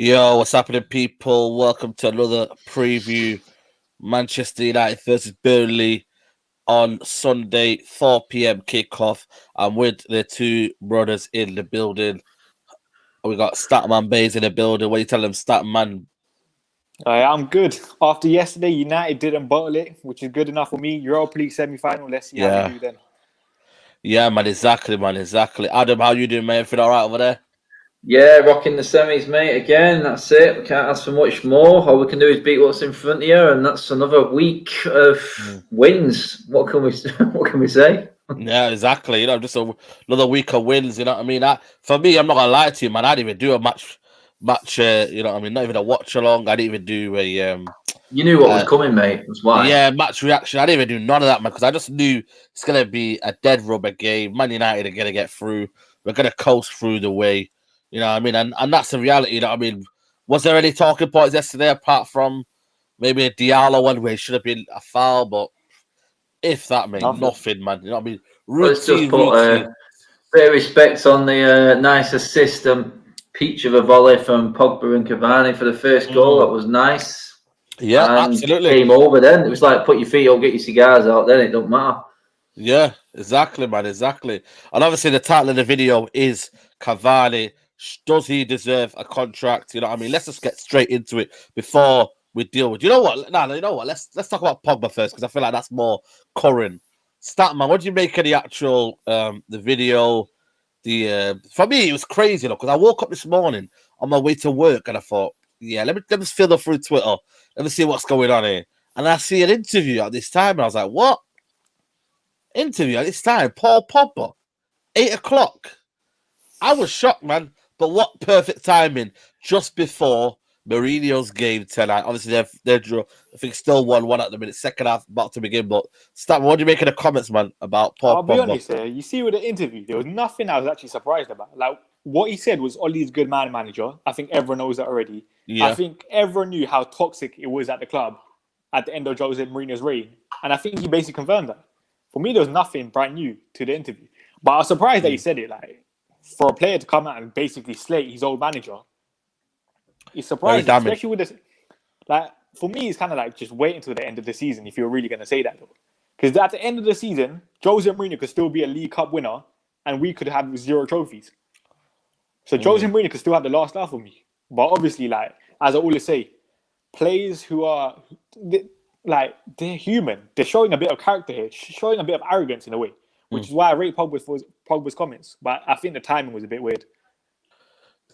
Yo, what's happening, people? Welcome to another preview. Manchester United versus Burnley on Sunday, 4 p.m. kickoff. I'm with the two brothers in the building. We got Statman Bays in the building. What are you telling them, Statman? I'm good. After yesterday, United didn't bottle it, which is good enough for me. Europa League semi-final. Let's see how we do then. Yeah, man, exactly, man, exactly. Adam, how you doing, man? Everything all right over there? Yeah, rocking the semis, mate. Again, that's it. We can't ask for much more. All we can do is beat what's in front of you, and that's another week of wins. What can we say? Yeah, exactly. Just another week of wins. You know what I mean? For me, I'm not gonna lie to you, man. I didn't even do a match. You know what I mean? Not even a watch along. I didn't even do a. You knew what was coming, mate. That's why. Yeah, match reaction. I didn't even do none of that, man, because I just knew it's gonna be a dead rubber game. Man United are gonna get through. We're gonna coast through the way. You know what I mean? And that's the reality. You know what I mean? Was there any talking points yesterday apart from maybe a Diallo one where it should have been a foul? But if that, mate, nothing, man. You know what I mean? Let's just put a bit of respect on the nice assist and peach of a volley from Pogba and Cavani for the first goal. That was nice. Yeah, and absolutely. Game over then. It was like put your feet up, get your cigars out. Then it don't matter. Yeah, exactly, man, exactly. And obviously, the title of the video is Cavani. Does he deserve a contract? You know what I mean? Let's just get straight into it before we deal with. You know what? No, you know what? Let's talk about Pogba first because I feel like that's more current. Statman, what do you make of the actual the video? For me, it was crazy because I woke up this morning on my way to work and I thought, yeah, let me fiddle through Twitter. Let me see what's going on here. And I see an interview at this time, and I was like, what? Interview at this time? Paul Pogba, 8 o'clock. I was shocked, man. But what perfect timing just before Mourinho's game tonight. Obviously, they're draw. I think still 1-1 at the minute. Second half about to begin. But Stat, what do you make of the comments, man, about Paul I'll Pogba? be honest here. You see with the interview, there was nothing I was actually surprised about. Like, what he said was Ollie's good man manager. I think everyone knows that already. Yeah. I think everyone knew how toxic it was at the club at the end of Jose Mourinho's reign. And I think he basically confirmed that. For me, there was nothing brand new to the interview. But I was surprised that he said it. Like, for a player to come out and basically slate his old manager, it's surprising, especially with this. Like, for me, it's kind of like just wait until the end of the season if you're really going to say that, though. Because at the end of the season, Jose Mourinho could still be a League Cup winner, and we could have 0 trophies. So Jose Mourinho could still have the last laugh for me. But obviously, like as I always say, players who are they're human. They're showing a bit of character here, showing a bit of arrogance in a way, which is why I rate Pogba's comments. But I think the timing was a bit weird.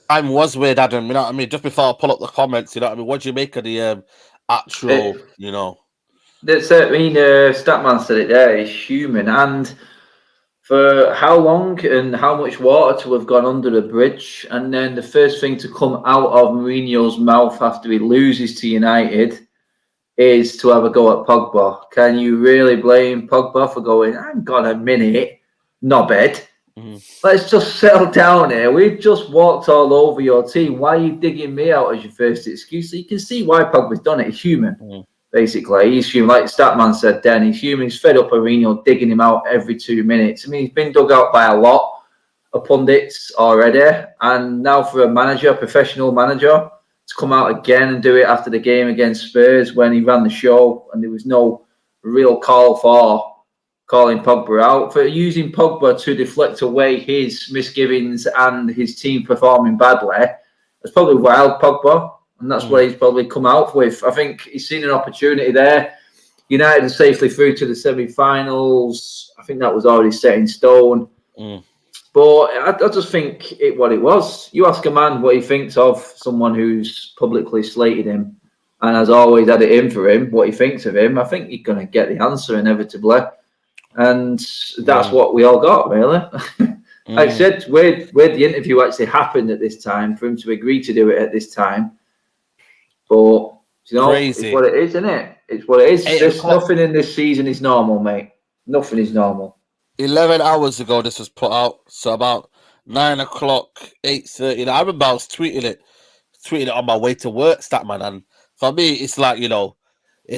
Time was weird, Adam. You know what I mean? Just before I pull up the comments, you know what I mean? What do you make of the actual, you know? That's it. I mean, Statman said it there. He's human. And for how long and how much water to have gone under the bridge. And then the first thing to come out of Mourinho's mouth after he loses to United is to have a go at Pogba. Can you really blame Pogba for going, hang on a minute, knobhead? Let's just settle down here. We've just walked all over your team. Why are you digging me out as your first excuse? So you can see why Pogba's done it. He's human, basically. He's human. Like Statman said then, he's human. He's fed up of Mourinho digging him out every 2 minutes. I mean, he's been dug out by a lot of pundits already. And now for a manager, a professional manager, to come out again and do it after the game against Spurs when he ran the show and there was no real call for calling Pogba out, for using Pogba to deflect away his misgivings and his team performing badly. That's probably wild Pogba, and that's what he's probably come out with. I think he's seen an opportunity there. United are safely through to the semi-finals. I think that was already set in stone. But I just think what it was. You ask a man what he thinks of someone who's publicly slated him and has always had it in for him, what he thinks of him, I think you're going to get the answer inevitably. And that's what we all got, really. Like I said, where the interview actually happened at this time, for him to agree to do it at this time. But, you know, Crazy. It's what it is, isn't it? It's what it is. There's nothing in this season is normal, mate. Nothing is normal. 11 hours ago, this was put out. So about 9 o'clock, 8:30. I remember I was tweeting it on my way to work, Statman. And for me, it's like, you know, do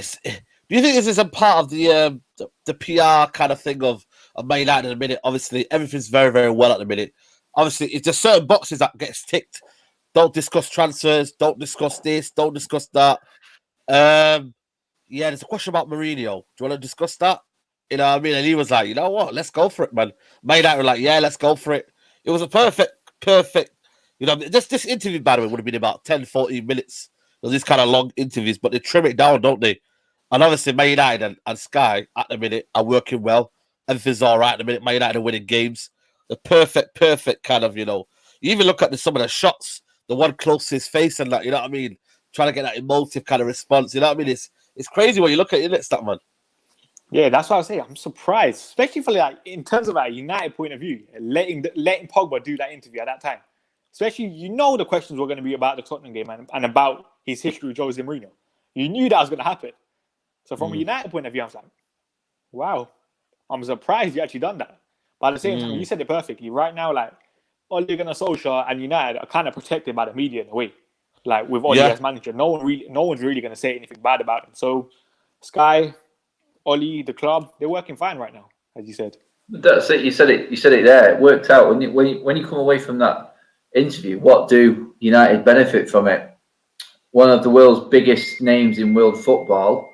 you think this is a part of the PR kind of thing of Man United at the minute? Obviously, everything's very, very well at the minute. Obviously, it's just certain boxes that gets ticked don't discuss transfers, don't discuss this, don't discuss that. Yeah, there's a question about Mourinho. Do you want to discuss that? You know what I mean? And he was like, you know what? Let's go for it, man. My dad were like, yeah, let's go for it. It was a perfect, you know, this interview, by the way, would have been about 10, 14 minutes. These kind of long interviews, but they trim it down, don't they? And obviously, Man United and Sky at the minute are working well. Everything's all right at the minute. Man United are winning games. The perfect kind of, you know. You even look at some of the shots, the one close to his face and that, you know what I mean? Trying to get that emotive kind of response, you know what I mean? It's crazy when you look at it, isn't it, man? Yeah, that's what I was saying. I'm surprised, especially for like in terms of a United point of view, letting Pogba do that interview at that time. Especially, you know, the questions were going to be about the Tottenham game and about his history with Jose Mourinho. You knew that was going to happen. So from a United point of view, I was like, wow, I'm surprised you actually done that. But at the same time, you said it perfectly. Right now, like, Ole Gunnar Solskjaer and United are kind of protected by the media in a way. Like, with Ole as manager, no one's really going to say anything bad about him. So, Sky, Ole, the club, they're working fine right now, as you said. That's it. You said it there. It worked out. When you come away from that interview, what do United benefit from it? One of the world's biggest names in world football,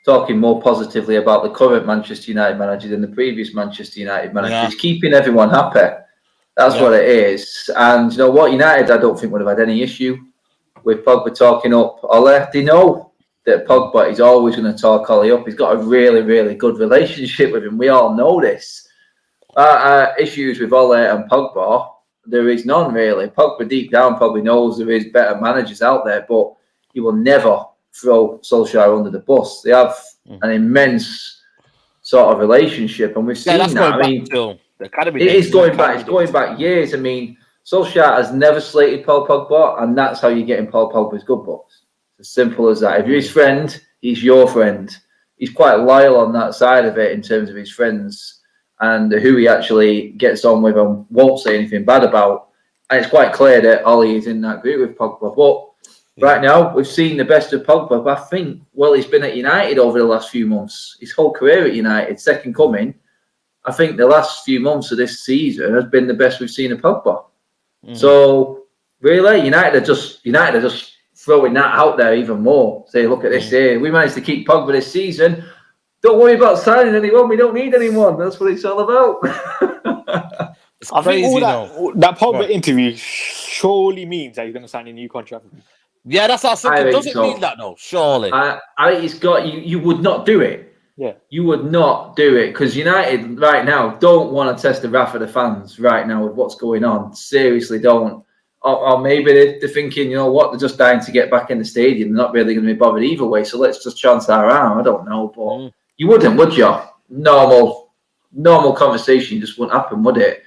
talking more positively about the current Manchester United manager than the previous Manchester United manager. He's keeping everyone happy. That's what it is. And you know what? United, I don't think would have had any issue with Pogba talking up Ole. They know that Pogba is always going to talk Ole up. He's got a really, really good relationship with him. We all know this. Issues with Ole and Pogba, there is none really. Pogba deep down probably knows there is better managers out there, but he will never throw Solskjaer under the bus. They have an immense sort of relationship, and we've seen that. I mean, it is going back. It's going back years. I mean, Solskjaer has never slated Paul Pogba, and that's how you get in Paul Pogba's good books. It's as simple as that. If you're his friend, he's your friend. He's quite loyal on that side of it in terms of his friends and who he actually gets on with and won't say anything bad about. And it's quite clear that Ollie is in that group with Pogba. But right now, we've seen the best of Pogba. But I think, well, he's been at United over the last few months. His whole career at United, second coming. I think the last few months of this season has been the best we've seen of Pogba. So, really, United are just throwing that out there even more. Say, look at this here. We managed to keep Pogba this season. Don't worry about signing anyone. We don't need anyone. That's what it's all about. It's crazy, that Pogba interview surely means that he's going to sign a new contract. Yeah, that's what I was thinking. Does it mean that, though? Surely. It's got you would not do it. Yeah. You would not do it because United right now don't want to test the wrath of the fans right now with what's going on. Seriously, don't. Or maybe they're thinking, you know what, they're just dying to get back in the stadium. They're not really going to be bothered either way. So let's just chance our arm. I don't know, but you wouldn't, would you? Normal conversation just wouldn't happen, would it?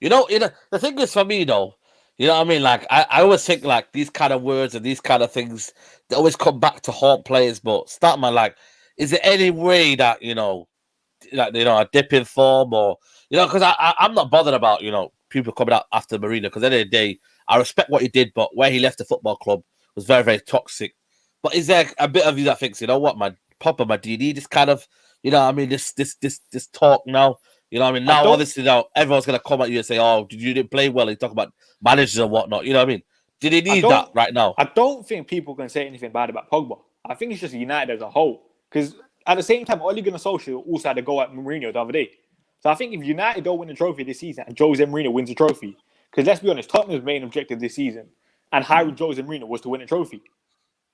You know, the thing is for me though, you know what I mean? Like I always think like these kind of words and these kind of things, they always come back to haunt players. But Statman, like, is there any way that a dip in form or because I'm not bothered about people coming out after Mourinho because at the end of the day, I respect what he did, but where he left the football club was very, very toxic. But is there a bit of you that thinks, you know what, man, Papa, man, do you need this kind of, this talk now? You know what I mean? Now, obviously, now everyone's going to come at you and say, oh, you didn't play well. You talk about managers and whatnot. You know what I mean? Did he need that right now? I don't think people can say anything bad about Pogba. I think it's just United as a whole. Because at the same time, Ole Gunnar Solskjaer also had to go at Mourinho the other day. So I think if United don't win the trophy this season and Jose Mourinho wins the trophy, because let's be honest, Tottenham's main objective this season and hiring Jose Mourinho was to win a trophy.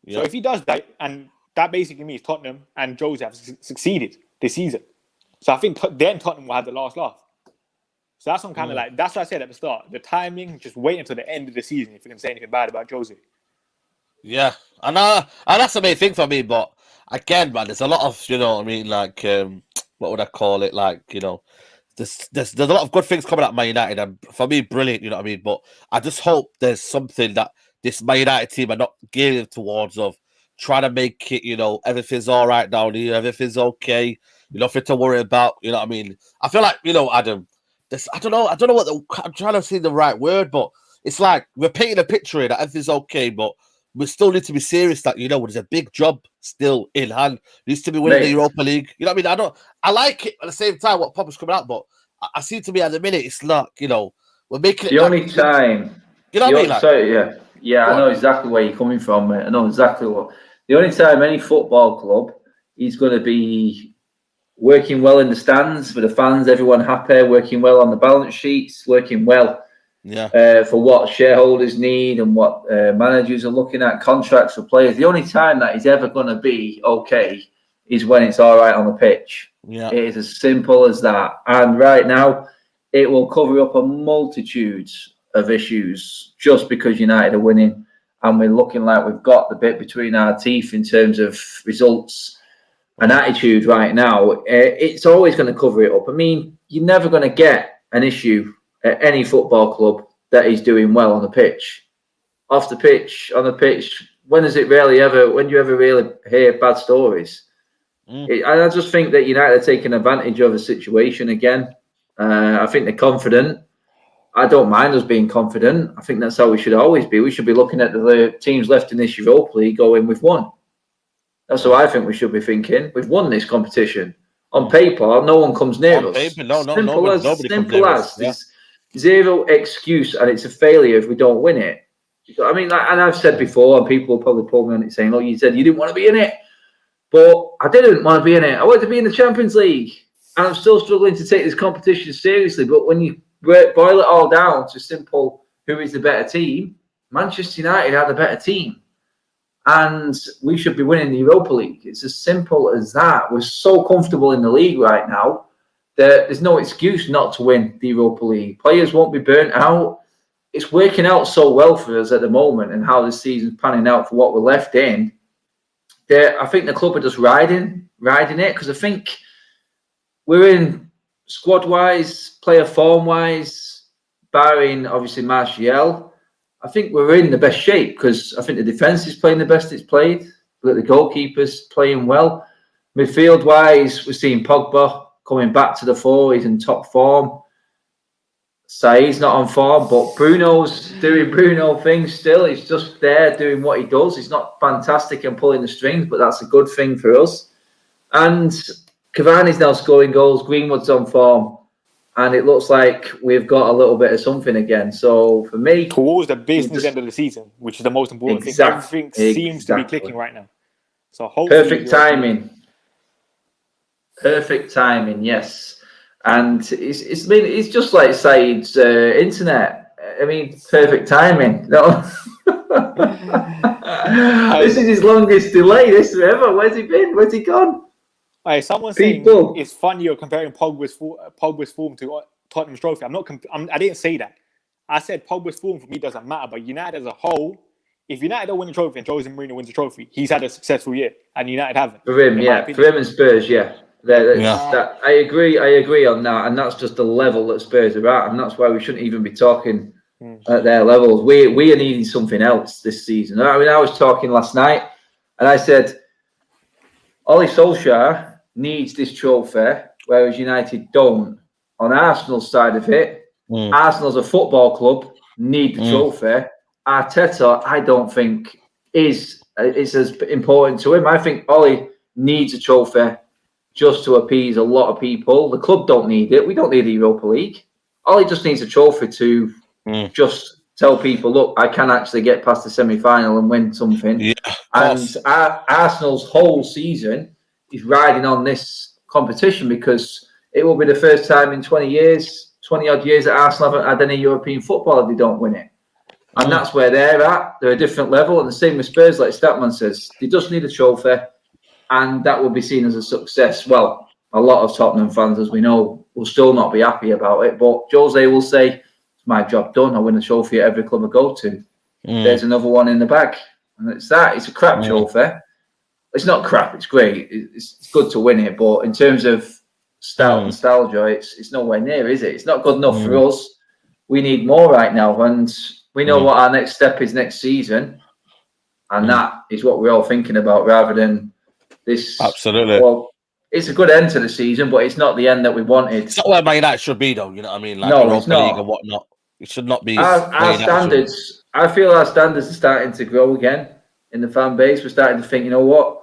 Yeah. So if he does that, and that basically means Tottenham and Jose have succeeded this season. So I think then Tottenham will have the last laugh. So that's what I'm kind of like, that's what I said at the start. The timing, just wait until the end of the season if you can say anything bad about Jose. Yeah, and that's the main thing for me. But again, man, there's a lot of, like, what would I call it? Like, there's a lot of good things coming out of Man United, and for me, brilliant. You know what I mean? But I just hope there's something that this Man United team are not gearing towards of trying to make it. Everything's all right down here, everything's okay. Nothing to worry about. You know what I mean? I feel like Adam. I don't know I'm trying to see the right word, but it's like we're painting a picture here that everything's okay, but we still need to be serious that, there's a big job still in hand. Needs to be winning the Europa League. You know what I mean? I like it at the same time what Pogba's coming out, but I seem to be at the minute, it's not, we're making it. The only time You know what I mean? Like, I know exactly where you're coming from, mate. I know exactly what. The only time any football club is going to be working well in the stands for the fans, everyone happy, working well on the balance sheets, working well for what shareholders need and what managers are looking at, contracts for players. The only time that is ever going to be okay is when it's all right on the pitch. Yeah. It is as simple as that. And right now, it will cover up a multitude of issues just because United are winning and we're looking like we've got the bit between our teeth in terms of results and attitude right now. It's always going to cover it up. I mean, you're never going to get an issue at any football club that is doing well on the pitch. Off the pitch, on the pitch, when do you ever really hear bad stories? I just think that United are taking advantage of the situation again. I think they're confident. I don't mind us being confident. I think that's how we should always be. We should be looking at the teams left in this Europa League going, we've won. That's what I think we should be thinking. We've won this competition. On paper, no one comes near us. Simple as. There's zero excuse, and it's a failure if we don't win it. I mean, and I've said before, and people will probably pull me on it saying, "Oh, you said you didn't want to be in it." But I didn't want to be in it. I wanted to be in the Champions League. And I'm still struggling to take this competition seriously. But when you boil it all down to simple, who is the better team, Manchester United are the better team. And we should be winning the Europa League. It's as simple as that. We're so comfortable in the league right now that there's no excuse not to win the Europa League. Players won't be burnt out. It's working out so well for us at the moment and how this season's panning out for what we're left in. I think the club are just riding it, because I think we're in squad-wise, player form-wise, barring obviously Martial. I think we're in the best shape because I think the defence is playing the best it's played. The goalkeeper's playing well. Midfield-wise, we're seeing Pogba coming back to the fore. He's in top form. Saïd's not on form, but Bruno's doing Bruno things still. He's just there doing what he does. He's not fantastic and pulling the strings, but that's a good thing for us. And Cavani's now scoring goals. Greenwood's on form. And it looks like we've got a little bit of something again. So for me... Towards the business end of the season, which is the most important thing. Everything seems to be clicking right now. So hopefully... Perfect timing, yes. And it's just like Saïd's internet. I mean, perfect timing. No. This is his longest delay this ever. Where's he been? Where's he gone? Someone's saying it's funny you're comparing Pogba's form to Tottenham's trophy. I didn't say that. I said Pogba's form for me doesn't matter, but United as a whole, if United don't win the trophy and Jose Mourinho wins the trophy, he's had a successful year, and United haven't. For him, for him and Spurs, I agree on that, and that's just the level that Spurs are at, and that's why we shouldn't even be talking at their levels. We are needing something else this season. I mean, I was talking last night, and I said, Ole Solskjaer needs this trophy, whereas United don't. On Arsenal's side of it, Arsenal's a football club, need the trophy. Arteta, I don't think is as important to him. I think Ole needs a trophy just to appease a lot of people. The club don't need it. We don't need the Europa League. Ole just needs a trophy to just tell people, look, I can actually get past the semi-final and win something. Yeah, and Arsenal's whole season is riding on this competition because it will be the first time in 20 odd years that Arsenal haven't had any European football if they don't win it. And that's where they're at. They're a different level. And the same with Spurs, like Statman says, they just need a trophy. And that will be seen as a success. Well, a lot of Tottenham fans, as we know, will still not be happy about it. But Jose will say, it's my job done. I win a trophy at every club I go to. There's another one in the bag. And it's that. It's a crap trophy. It's not crap. It's great. It's good to win it. But in terms of nostalgia, it's nowhere near, is it? It's not good enough for us. We need more right now. And we know what our next step is next season. And that is what we're all thinking about rather than this. Absolutely. Well, it's a good end to the season, but it's not the end that we wanted. It's not where Man United should be, though. You know what I mean? Like no, it's not. League and whatnot. It should not be. Our standards. I feel our standards are starting to grow again in the fan base. We're starting to think, you know what?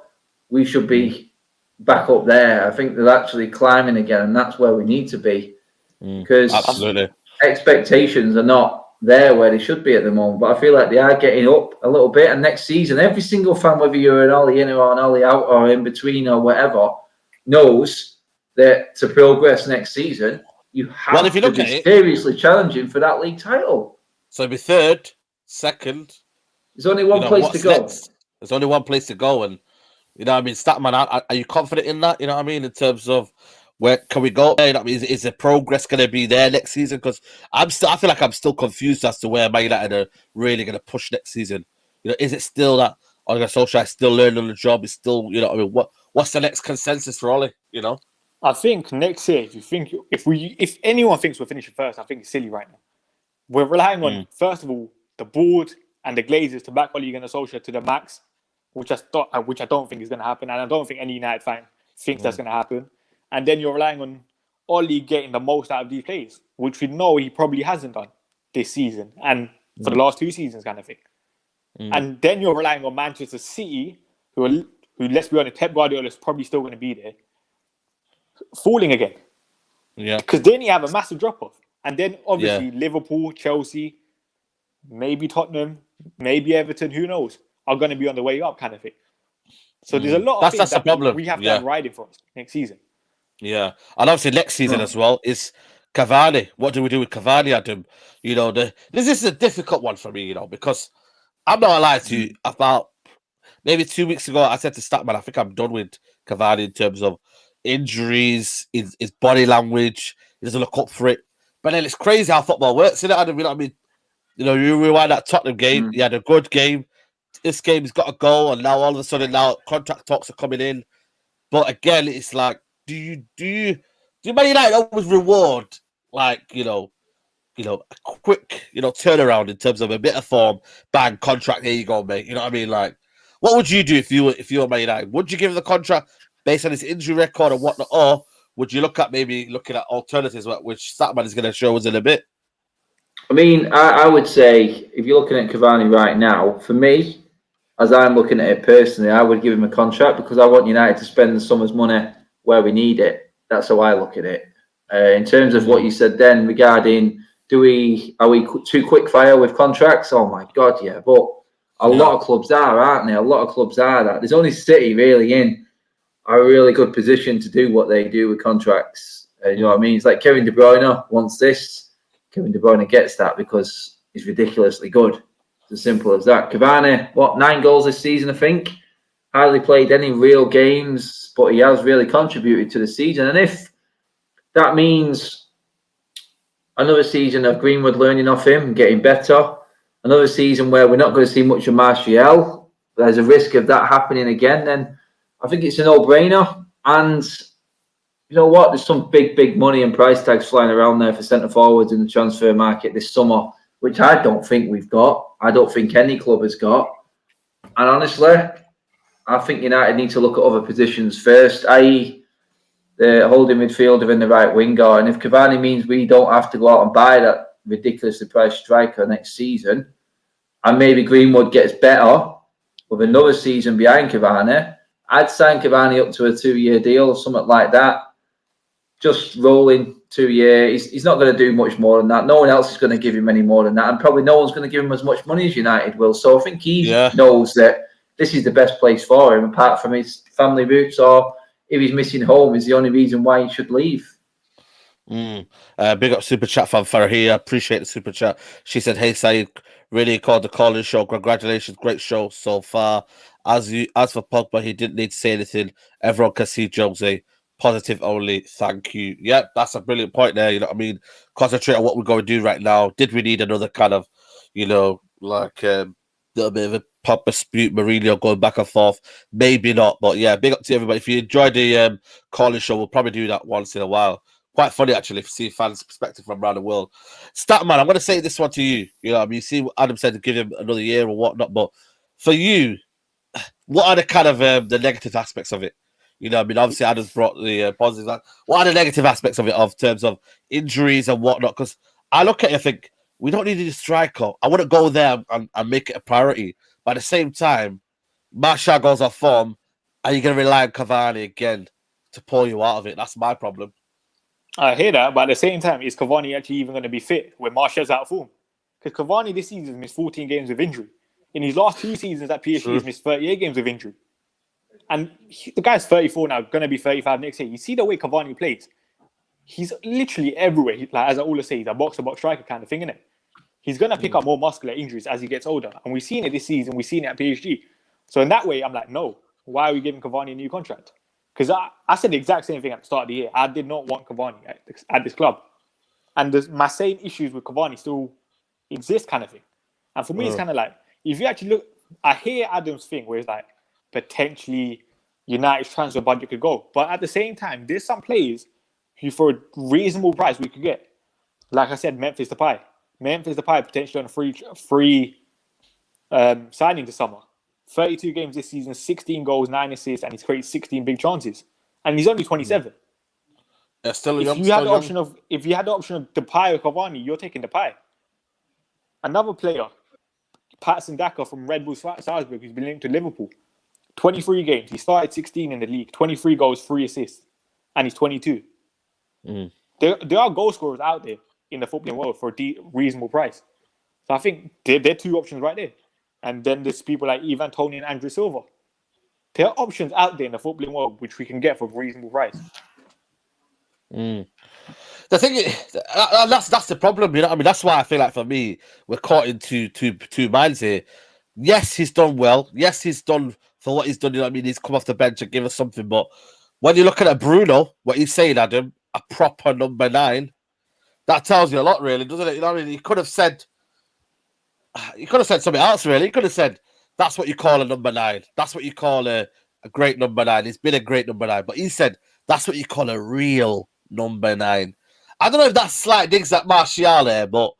We should be back up there. I think they're actually climbing again, and that's where we need to be. Because absolutely, expectations are not there where they should be at the moment. But I feel like they are getting up a little bit. And next season, every single fan, whether you're an Ollie in or an Ollie out or in between or whatever, knows that to progress next season, you have if you to look be at it, seriously challenging for that league title. So be third, second. There's only one place to go. Next? There's only one place to go, and you know what I mean. Statman, are you confident in that? You know what I mean, in terms of where can we go? You know what I mean, is the progress going to be there next season? Because I feel like I'm still confused as to where Man United are really going to push next season. You know, is it still that Ole Solskjaer is still learning on the job? It's still, you know, I mean, what's the next consensus for Ole? You know, I think next year, if anyone thinks we're finishing first, I think it's silly right now. We're relying on, first of all, the board and the Glazers to back Ole Gunnar Solskjaer to the max, which I don't think is going to happen, and I don't think any United fan thinks that's going to happen. And then you're relying on Ole getting the most out of these players, which we know he probably hasn't done this season and for the last 2 seasons, kind of thing. And then you're relying on Manchester City, who let's be honest, Pep Guardiola is probably still going to be there, falling again. Yeah, because then you have a massive drop off. And then obviously Liverpool, Chelsea, maybe Tottenham, maybe Everton, who knows, are going to be on the way up, kind of thing. So there's a lot of things that's the problem. We have to have riding for us next season. Yeah, and obviously next season as well is Cavani. What do we do with Cavani, Adam? You know, this is a difficult one for me, you know, because I'm not gonna lie to you. About maybe 2 weeks ago, I said to Statman, I think I'm done with Cavani in terms of injuries, his body language. He doesn't look up for it. But then it's crazy how football works, isn't it, Adam? You know what I mean? You know, you rewind that Tottenham game, he had a good game. This game, he's got a goal, and now all of a sudden, now contract talks are coming in. But again, it's like, do Man United always reward, like, you know, a quick, you know, turnaround in terms of a bit of form, bang, contract, here you go, mate. You know what I mean? Like, what would you do if you were Man United? Would you give him the contract based on his injury record and whatnot, or would you look at alternatives, which Statman is going to show us in a bit? I mean, I would say if you're looking at Cavani right now, for me, as I'm looking at it personally, I would give him a contract because I want United to spend the summer's money where we need it. That's how I look at it. In terms of what you said then regarding, are we too quick fire with contracts? Oh my God, yeah. But a lot of clubs are, aren't they? A lot of clubs are that. There's only City really in a really good position to do what they do with contracts. You know what I mean? It's like Kevin De Bruyne wants this. Kevin De Bruyne gets that because he's ridiculously good. It's as simple as that. Cavani, 9 goals this season, I think. Hardly played any real games, but he has really contributed to the season. And if that means another season of Greenwood learning off him, getting better, another season where we're not going to see much of Martial, there's a risk of that happening again, then I think it's a no-brainer. And you know what? There's some big money and price tags flying around there for centre forwards in the transfer market this summer, which I don't think we've got. I don't think any club has got. And honestly, I think United need to look at other positions first, i.e. the holding midfielder and the right winger. And if Cavani means we don't have to go out and buy that ridiculously priced striker next season, and maybe Greenwood gets better with another season behind Cavani, I'd sign Cavani up to a 2-year deal or something like that. Just rolling 2 years. He's not going to do much more than that. No one else is going to give him any more than that. And probably no one's going to give him as much money as United will. So I think he knows that this is the best place for him, apart from his family roots, or if he's missing home is the only reason why he should leave. Big up Super Chat fan Farahia. Appreciate the Super Chat. She said, "Hey Saeed, really called the calling show. Congratulations, great show so far. As for Pogba, he didn't need to say anything. Everyone can see Jose. Positive only. Thank you." Yeah, that's a brilliant point there. You know what I mean? Concentrate on what we're going to do right now. Did we need another kind of, you know, like little bit of a pop dispute, Mourinho going back and forth? Maybe not, but yeah, big up to everybody. If you enjoyed the calling show, we'll probably do that once in a while. Quite funny actually to see fans' perspective from around the world. Statman, I'm going to say this one to you. You know, I mean, you see what Adam said to give him another year or whatnot, but for you, what are the kind of the negative aspects of it? You know, I mean, obviously Adam's brought the positives. What are the negative aspects of it, of terms of injuries and whatnot? Because I look at it, I think we don't need a striker. I wouldn't go there and make it a priority. But at the same time, Martial goes off form, and you're going to rely on Cavani again to pull you out of it. That's my problem. I hear that, but at the same time, is Cavani actually even going to be fit when Martial's out of form? Because Cavani this season has missed 14 games with injury. In his last 2 seasons at PSG, he's missed 38 games with injury. And the guy's 34 now, going to be 35 next year. You see the way Cavani plays. He's literally everywhere. Like, as I always say, he's a box-to-box striker kind of thing, innit? He's going to pick up more muscular injuries as he gets older. And we've seen it this season. We've seen it at PSG. So in that way, I'm like, no. Why are we giving Cavani a new contract? Because I said the exact same thing at the start of the year. I did not want Cavani at this club. And my same issues with Cavani still exist kind of thing. And for me, it's kind of like, if you actually look, I hear Adam's thing where it's like, potentially United's transfer budget could go. But at the same time, there's some players who for a reasonable price we could get. Like I said, Memphis Depay. Memphis Depay potentially on a free signing this summer. 32 games this season, 16 goals, 9 assists, and he's created 16 big chances. And he's only 27. Still if you had the option of Depay or Cavani, you're taking Depay. Another player, Patson Daka from Red Bull Salzburg, who's been linked to Liverpool. 23 games. He started 16 in the league. 23 goals, 3 assists. And he's 22. There are goal scorers out there in the footballing world for a reasonable price. So I think they're 2 options right there. And then there's people like Ivan Toney and Andrew Silva. There are options out there in the footballing world which we can get for a reasonable price. The thing is, that's the problem, you know what I mean? That's why I feel like for me, we're caught in two minds here. Yes, he's done well. Yes, he's done for what he's done, you know what I mean? He's come off the bench and give us something. But when you're looking at Bruno, what he's saying, Adam, a proper number 9, that tells you a lot, really, doesn't it? You know what I mean? He could have said something else, really. He could have said, that's what you call a number 9. That's what you call a great number 9. He's been a great number 9. But he said, that's what you call a real number 9. I don't know if that's slight digs at Martial there, but,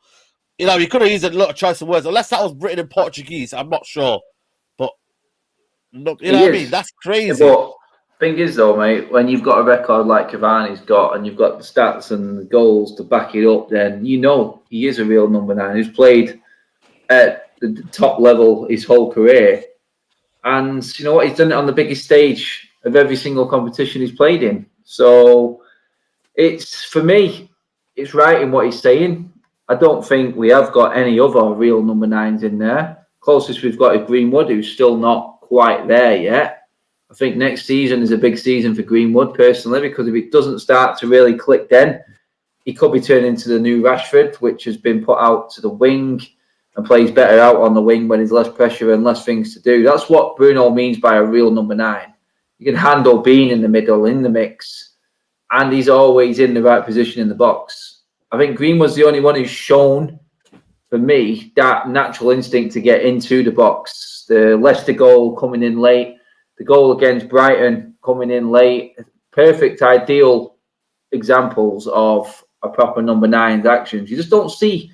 you know, he could have used a lot of choice of words. Unless that was written in Portuguese, I'm not sure. But, look, you know what I mean? That's crazy. Yeah, but thing is, though, mate, when you've got a record like Cavani's got and you've got the stats and the goals to back it up, then you know he is a real number 9 who's played at the top level his whole career. And you know what? He's done it on the biggest stage of every single competition he's played in. So it's, for me, it's right in what he's saying. I don't think we have got any other real number 9s in there. Closest we've got is Greenwood, who's still not quite there yet. I think next season is a big season for Greenwood, personally, because if it doesn't start to really click then, he could be turning into the new Rashford, which has been put out to the wing and plays better out on the wing when there's less pressure and less things to do. That's what Bruno means by a real number 9. You can handle being in the middle, in the mix, and he's always in the right position in the box. I think Greenwood's the only one who's shown, for me, that natural instinct to get into the box. The Leicester goal coming in late, the goal against Brighton coming in late, perfect, ideal examples of a proper number 9's actions. You just don't see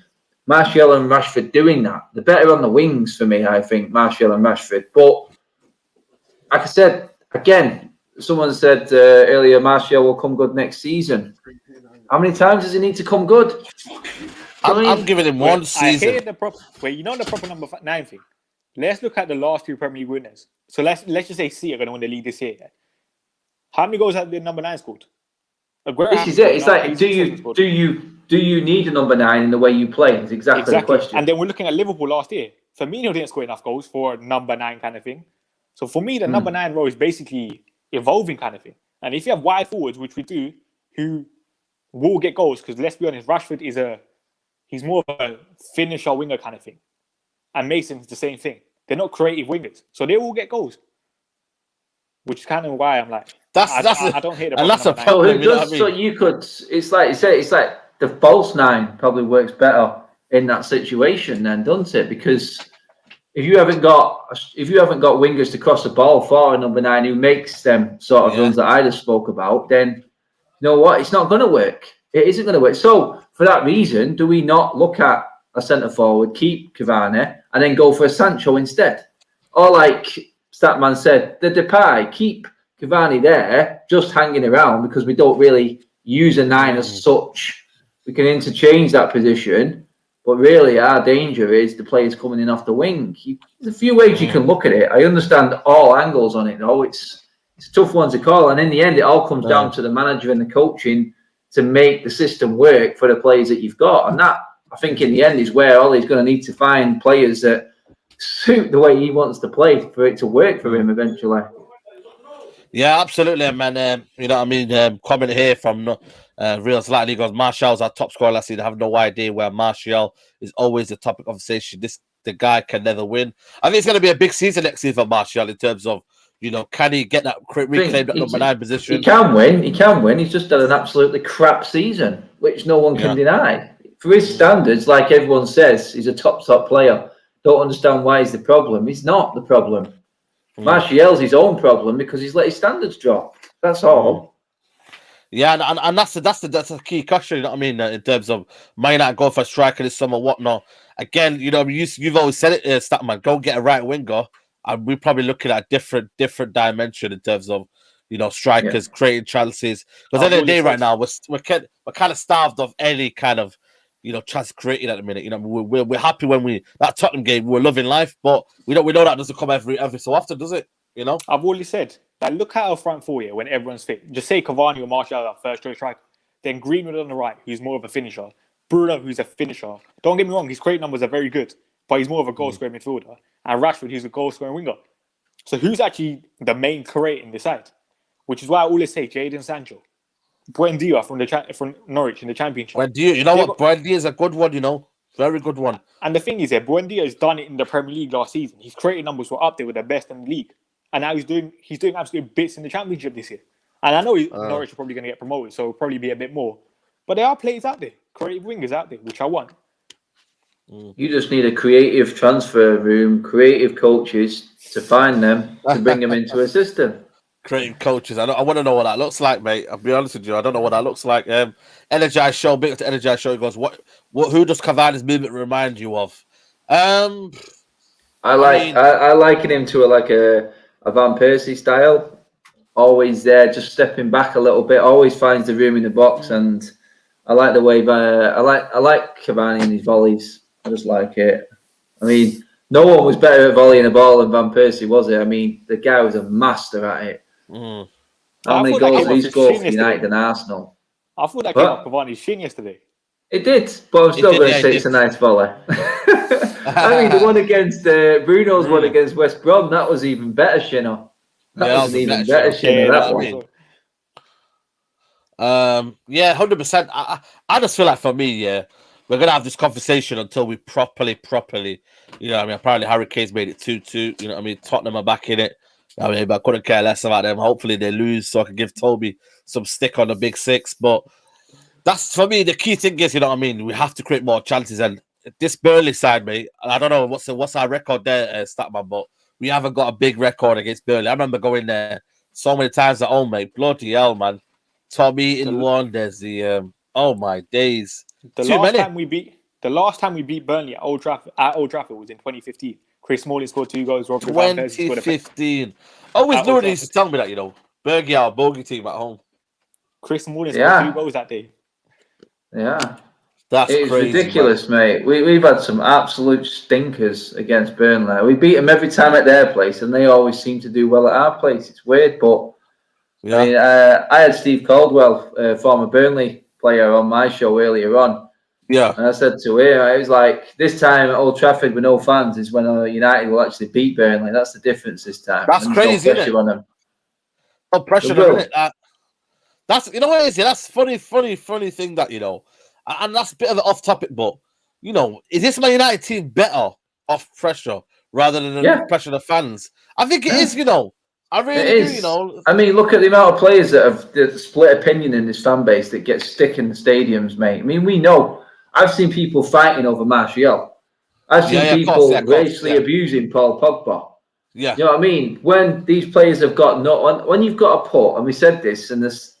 Martial and Rashford doing that. They're better on the wings for me, I think, Martial and Rashford. But like I said, again, someone said earlier, Martial will come good next season. How many times does he need to come good? I'm giving him one season. I hear the proper number 9 thing. Let's look at the last 2 Premier League winners. So let's just say City are going to win the league this year. Yeah? How many goals have the number 9 scored? This is it. It's like, do you need a number 9 in the way you play? It's exactly the question. And then we're looking at Liverpool last year. Firmino didn't score enough goals for a number 9 kind of thing. So for me, the number 9 role is basically evolving kind of thing. And if you have wide forwards, which we do, who will get goals, because let's be honest, Rashford he's more of a finisher winger kind of thing. And Mason's the same thing. They're not creative wingers. So they will get goals. Which is kind of why I'm like, I don't hate the that's a problem. Who does, so you could, it's like you say, it's like the false 9 probably works better in that situation then, doesn't it? Because if you haven't got wingers to cross the ball for a number 9 who makes them sort of runs that I just spoke about, then you know what? It's not going to work. It isn't going to work. So for that reason, do we not look at a centre forward, keep Cavani, and then go for a Sancho instead? Or like Statman said, the Depay, keep Cavani there, just hanging around because we don't really use a 9 as such. We can interchange that position, but really our danger is the players coming in off the wing. There's a few ways you can look at it. I understand all angles on it, though. It's a tough one to call, and in the end, it all comes down to the manager and the coaching to make the system work for the players that you've got, and that I think in the end is where Ollie's going to need to find players that suit the way he wants to play for it to work for him eventually. Yeah, absolutely, man. You know what I mean? Comment here from Real Slightly goes, Martial's our top scorer last season. I have no idea where Martial is always the topic of conversation. The guy can never win. I think it's going to be a big season next season for Martial in terms of, can he get that reclaim that number 9 position? He can win. He can win. He's just had an absolutely crap season, which no one can deny. For his standards, like everyone says, he's a top player. Don't understand why he's the problem. He's not the problem. Martial's his own problem because he's let his standards drop. That's all. Yeah, and that's a key question. You know what I mean? In terms of might not go for a striker this summer, whatnot. Again, you've always said it, Statman. Go get a right winger, and we're probably looking at a different dimension in terms of strikers creating chances. Because at the end of the day, right now we're kind of starved of any kind of chance created at the minute. We're happy when that Tottenham game, we're loving life, but we know that doesn't come every so often, does it? I've already said that. Look at our front four here when everyone's fit. Just say Cavani or Martial are first choice striker. Then Greenwood on the right, who's more of a finisher. Bruno, who's a finisher. Don't get me wrong, his create numbers are very good, but he's more of a goal scoring midfielder. And Rashford, who's a goal scoring winger. So who's actually the main creator in this side? Which is why I always say Jadon Sancho. Buendia from Norwich in the Championship. Buendia, Buendia is a good one, very good one. And the thing is, Buendia has done it in the Premier League last season. His creating numbers were up there with the best in the league, and now he's doing absolute bits in the Championship this year. And I know Norwich are probably going to get promoted, so it'll probably be a bit more. But there are players out there, creative wingers out there, which I want. You just need a creative transfer room, creative coaches to find them to bring them into a system. Creative coaches. I want to know what that looks like, mate. I'll be honest with you. I don't know what that looks like. Energize Show, big up to Energize Show. He goes, who does Cavani's movement remind you of? I liken him to a Van Persie style. Always there, just stepping back a little bit. Always finds the room in the box, and I like the way. I like Cavani and his volleys. I just like it. I mean, no one was better at volleying a ball than Van Persie, was it? I mean, the guy was a master at it. How many goals did he score for United and Arsenal? I thought that came off Cavani's shin yesterday. It did, but I'm still going to say it's a nice volley. I mean, the one against Bruno's one against West Brom, that was even better, Shinner. That was an even better Shinner, that one. 100%. I just feel like for me, we're going to have this conversation until we properly, apparently Harry Kane's made it 2-2. Tottenham are back in it. But I couldn't care less about them. Hopefully they lose so I can give Toby some stick on the big six. But that's, for me, the key thing is, we have to create more chances. And this Burnley side, mate, I don't know what's our record there, Statman, but we haven't got a big record against Burnley. I remember going there so many times at home, mate. Bloody hell, man. Tommy in one. There's the oh my days. The last time we beat Burnley at Old Trafford was in 2015. Chris Smalling scored 2 goals. 2015. Always knew he used to tell me that, Bergie, our bogey team at home. Chris Smalling scored 2 goals that day. Yeah. It's crazy, ridiculous, man. Mate. We've had some absolute stinkers against Burnley. We beat them every time at their place, and they always seem to do well at our place. It's weird, but I mean, I had Steve Caldwell, former Burnley player, on my show earlier on. Yeah. And I said to him, I was like, this time at Old Trafford with no fans is when United will actually beat Burnley. That's the difference this time. That's crazy, no pressure on them. No pressure on it. That's, what it is? That's funny thing that, and that's a bit of an off-topic, but, is this Man United team better off pressure rather than pressure of the fans? I think it is, I really do, I mean, look at the amount of players that have split opinion in this fan base that get stick in the stadiums, mate. I mean, we know. I've seen people fighting over Martial. I've seen people racially abusing Paul Pogba. Yeah. You know what I mean? When these players have got when you've got a put, and we said this,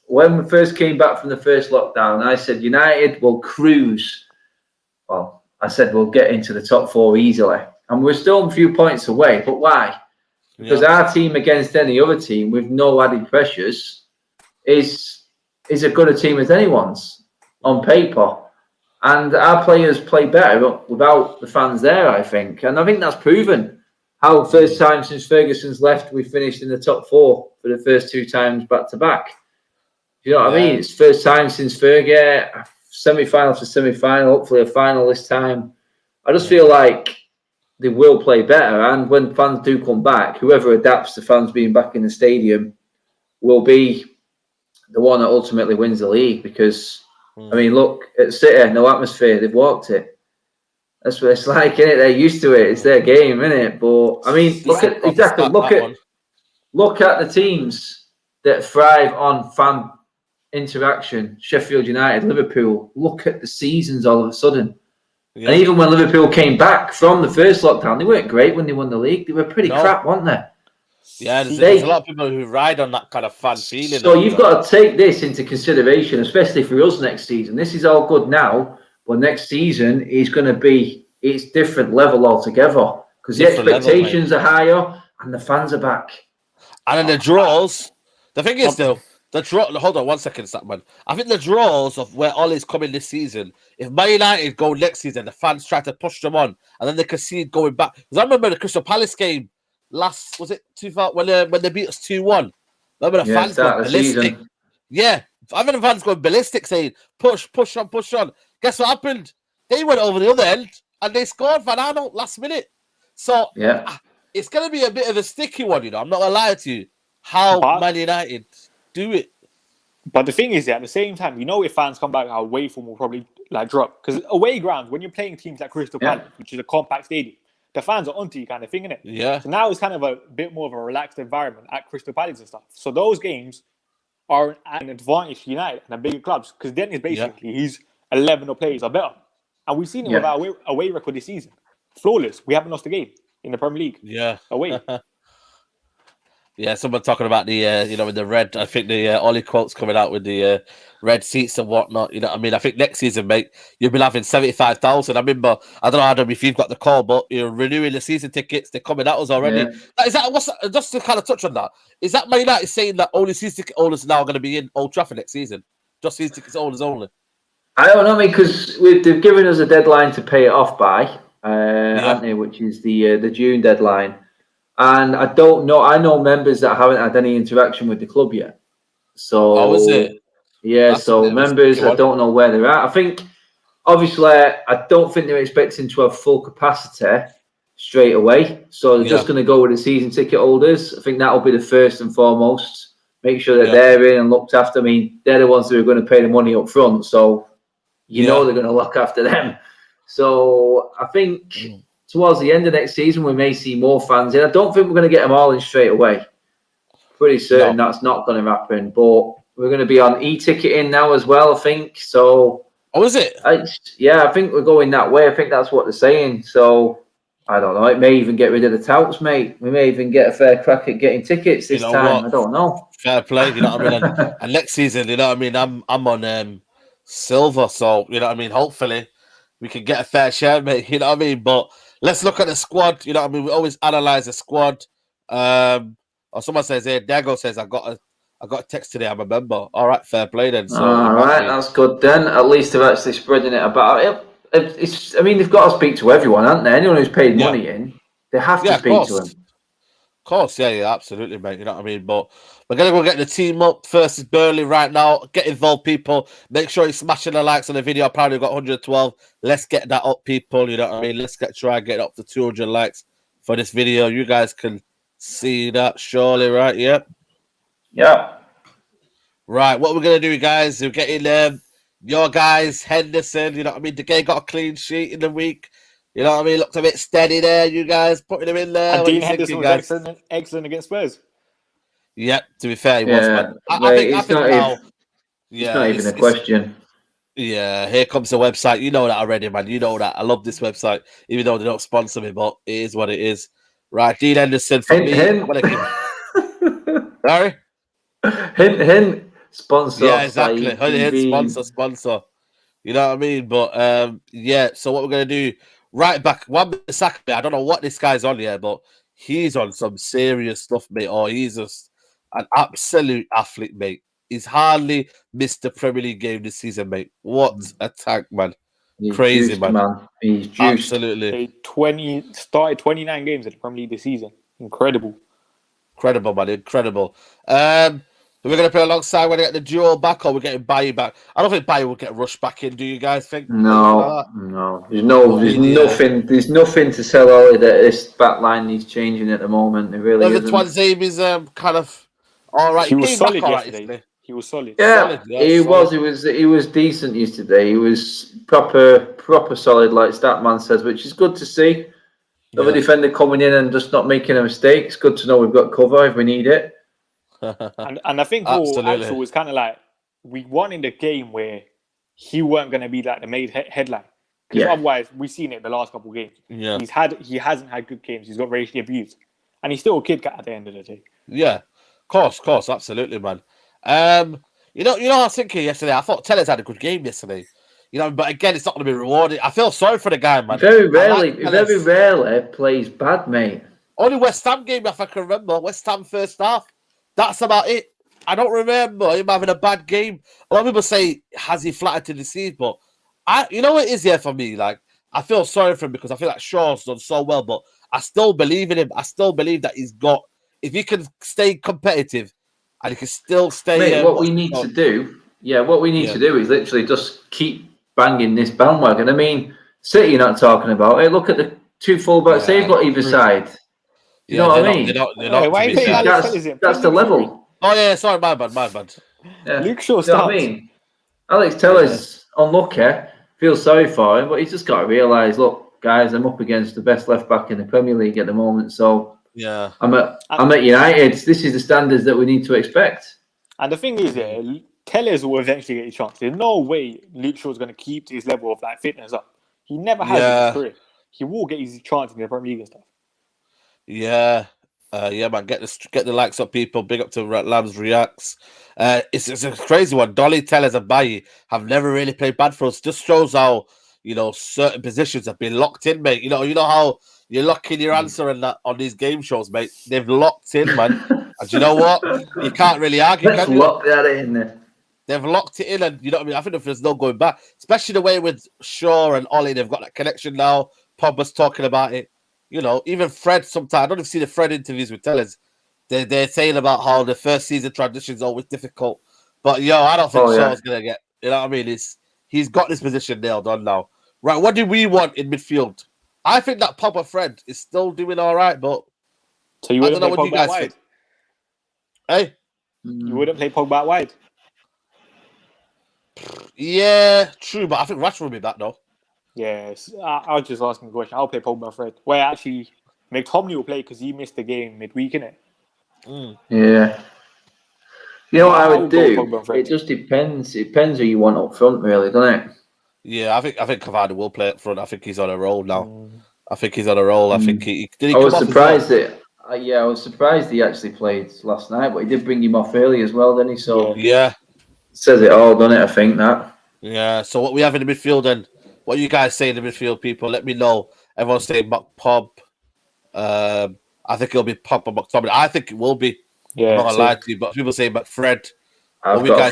when we first came back from the first lockdown, I said United will cruise. Well, I said we'll get into the top 4 easily. And we're still a few points away. But why? Because our team against any other team with no added pressures is as good a team as anyone's on paper. And our players play better without the fans there, I think. And I think that's proven. How first time since Ferguson's left, we finished in the top 4 for the first 2 times back to back. You know what I mean? It's first time since Fergie. semi-final to semi-final, hopefully a final this time. I just feel like they will play better. And when fans do come back, whoever adapts to fans being back in the stadium will be the one that ultimately wins the league. Because, I mean, look, at City, no atmosphere, they've walked it. That's what it's like, innit? They're used to it. It's their game, innit? But, I mean, look at the teams that thrive on fan interaction. Sheffield United, Liverpool. Look at the seasons all of a sudden. Yeah. And even when Liverpool came back from the first lockdown, they weren't great when they won the league. They were pretty crap, weren't they? Yeah, there's a lot of people who ride on that kind of fan feeling. So you've got to take this into consideration, especially for us next season. This is all good now, but next season is going to be it's different level altogether because the expectations are higher and the fans are back. And then the draws. The thing is, though, the draw. Hold on 1 second, Statman. I think the draws of where Ollie's coming this season. If Man United go next season, the fans try to push them on, and then they concede going back. Because I remember the Crystal Palace game last. Was it 2000 when they beat us 2-1? Remember the fans going ballistic. Yeah, I remember the fans going ballistic, saying push on, push on. Guess what happened? They went over the other end and they scored Van Arnold last minute. So it's going to be a bit of a sticky one, you know. I'm not going to lie to you. How Man United do it. But the thing is, at the same time, you know, if fans come back, our away form will probably drop. Because away grounds, when you're playing teams like Crystal Palace, which is a compact stadium, the fans are onto you kind of thing, innit? Yeah. So now it's kind of a bit more of a relaxed environment at Crystal Palace and stuff. So those games are an advantage to United and the bigger clubs. Because then it's basically he's 11 or players are better. And we've seen it with our away record this season. Flawless. We haven't lost a game in the Premier League. Yeah. Away. Yeah, someone talking about the, with the red. I think the Ollie quotes coming out with the red seats and whatnot. You know what I mean? I think next season, mate, you'll be having 75,000. I remember, I don't know, Adam, if you've got the call, but you're renewing the season tickets. They're coming at us already. Yeah. Just to kind of touch on that, is that Man United saying that only season ticket holders now are going to be in Old Trafford next season? Just season tickets holders only? I don't know, because they've given us a deadline to pay it off by, haven't they, which is the June deadline. And I don't know. I know members that haven't had any interaction with the club yet. So, is it? Yeah. So members, I don't know where they're at. I think, obviously, I don't think they're expecting to have full capacity straight away. So they're just going to go with the season ticket holders. I think that'll be the first and foremost. Make sure that they're in and looked after. I mean, they're the ones who are going to pay the money up front. So you know they're going to look after them. So I think. Towards the end of next season, we may see more fans in. I don't think we're going to get them all in straight away. Pretty certain that's not going to happen. But we're going to be on e-ticketing now as well, I think. So, is it? I think we're going that way. I think that's what they're saying. So, I don't know. It may even get rid of the touts, mate. We may even get a fair crack at getting tickets this time. What? I don't know. Fair play, you know what I mean? And next season, you know what I mean? I'm on silver, so, you know what I mean? Hopefully, we can get a fair share, mate. You know what I mean? But let's look at the squad. You know what I mean? We always analyze the squad. Or someone says here, Dago says, I got a text today. I'm a member. All right, fair play then. So all right, that's good then. At least they're actually spreading it about. I mean, they've got to speak to everyone, haven't they? Anyone who's paid money in, they have to speak to them. Of course, yeah, absolutely, mate. You know what I mean? But we're going to go get the team up versus Burnley right now. Get involved, people. Make sure you're smashing the likes on the video. Apparently, we've got 112. Let's get that up, people. You know what I mean? Let's try and get up to 200 likes for this video. You guys can see that, surely, right? Yeah. Yeah. Right, what we're going to do, guys, we're getting your guys, Henderson. You know what I mean? The guy got a clean sheet in the week. You know what I mean? Looked a bit steady there, you guys, putting him in there. And Dean Henderson was excellent against Spurs. Yeah, to be fair, he was, man. I think now... It's not even a question. Yeah, here comes the website. You know that already, man. You know that. I love this website, even though they don't sponsor me, but it is what it is. Right, Dean Henderson for me. Sorry? Hint. Sponsor. Yeah, exactly. Hint, sponsor. You know what I mean? But, so what we're going to do... Right back, Wan-Bissaka, I don't know what this guy's on here, but he's on some serious stuff, mate. Or he's just an absolute athlete, mate. He's hardly missed the Premier League game this season, mate. What a tank, man. He's crazy, juiced, man. He's juiced. Absolutely. Started 29 games in the Premier League this season. Incredible. Incredible, man. Incredible. We're going to play alongside when they get the duo back, or we're getting Bailly back. I don't think Bailly will get rushed back in. Do you guys think? No. There's nothing to sell Ollie that this back line needs changing at the moment. It really isn't. Twanzebe is kind of all right. He was solid yesterday. He was solid. Yeah, he was decent yesterday. He was proper solid, like Statman says, which is good to see. Another defender coming in and just not making a mistake. It's good to know we've got cover if we need it. and I think Axel was kind of like, we won in the game where he weren't going to be like the main headline. Because otherwise, we've seen it the last couple of games. Yeah. He hasn't had good games. He's got racially abused. And he's still a kid at the end of the day. Yeah, of course, absolutely, man. You know, I was thinking yesterday, I thought Tellez had a good game yesterday. You know, but again, it's not going to be rewarded. I feel sorry for the guy, man. Very rarely plays bad, mate. Only West Ham game, if I can remember. West Ham first half. That's about it. I don't remember him having a bad game. A lot of people say, has he flattered to deceive? But you know what it is here for me? Like, I feel sorry for him because I feel like Shaw's done so well, but I still believe in him. I still believe that he's got, if he can stay competitive and he can still stay. Mate, what we need to do is literally just keep banging this bandwagon. I mean, City, you're not talking about it. Look at the two fullbacks they've got either side. You know what I mean? That's the level. Oh yeah, sorry, my bad. Yeah. Luke Shaw starts. You know what I mean? Alex Tellez unlucky. Feel sorry for him, but he's just got to realise, look, guys, I'm up against the best left back in the Premier League at the moment. So yeah, I'm at United. This is the standards that we need to expect. And the thing is, Tellez will eventually get a chance. There's no way Luke Shaw's going to keep his level of like fitness up. He never has in his career. He will get his chance in the Premier League and stuff. Yeah. Man, get the likes up, people. Big up to Lambs Reacts. It's a crazy one. Dolly, Tellez, and Bailly have never really played bad for us. Just shows how, you know, certain positions have been locked in, mate. You know how you're locking your answer and that on these game shows, mate. They've locked in, man. And you know what? You can't really argue. Let's lock that in there. They've locked it in, and you know what I mean. I think if there's no going back, especially the way with Shaw and Ollie, they've got that connection now. Pogba's talking about it. You know, even Fred sometimes, I don't even see the Fred interviews with Tellez. They're saying about how the first season transition is always difficult. But, I don't think Shaw's going to get, you know what I mean? He's got this position nailed on now. Right, what do we want in midfield? I think that Pogba Fred is still doing all right, but so you wouldn't play Pogba out wide? Hey? You wouldn't play Pogba out wide? Yeah, true, but I think Rashford will be back, though. Yes, I was just asking a question. I'll play Pogba Fred. Where actually McTominay will play because he missed the game midweek, innit? Yeah. You know what I would do? It just depends. It depends who you want up front, really, doesn't it? Yeah, I think Cavani will play up front. I think he's on a roll now. I think he's on a roll. I think he I was surprised that. I was surprised he actually played last night, but he did bring him off early as well, didn't he? So says it all, doesn't it? I think that. Yeah. So what we have in the midfield then? What you guys say in the midfield, people? Let me know. Everyone's saying Pob. I think it'll be Pob or McTominay. I think it will be. Yeah, I'm not gonna lie to you, but people say McFred. I've got a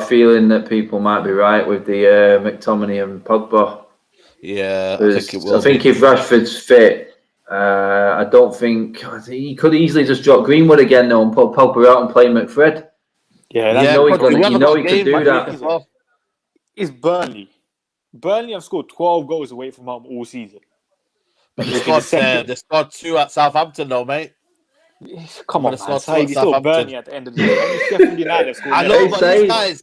feeling that people might be right with the McTominay and Pogba. Yeah, I think it will. I think if Rashford's fit, I don't think he could easily just drop Greenwood again though and put Pogba out and play McFred. Yeah, you know he could do that. It's Burnley. Burnley have scored 12 goals away from home all season. But they scored 2 at Southampton, though, mate. Come on, man. He's still Burnley at the end of the day. Sheffield United scored. I know, but these guys...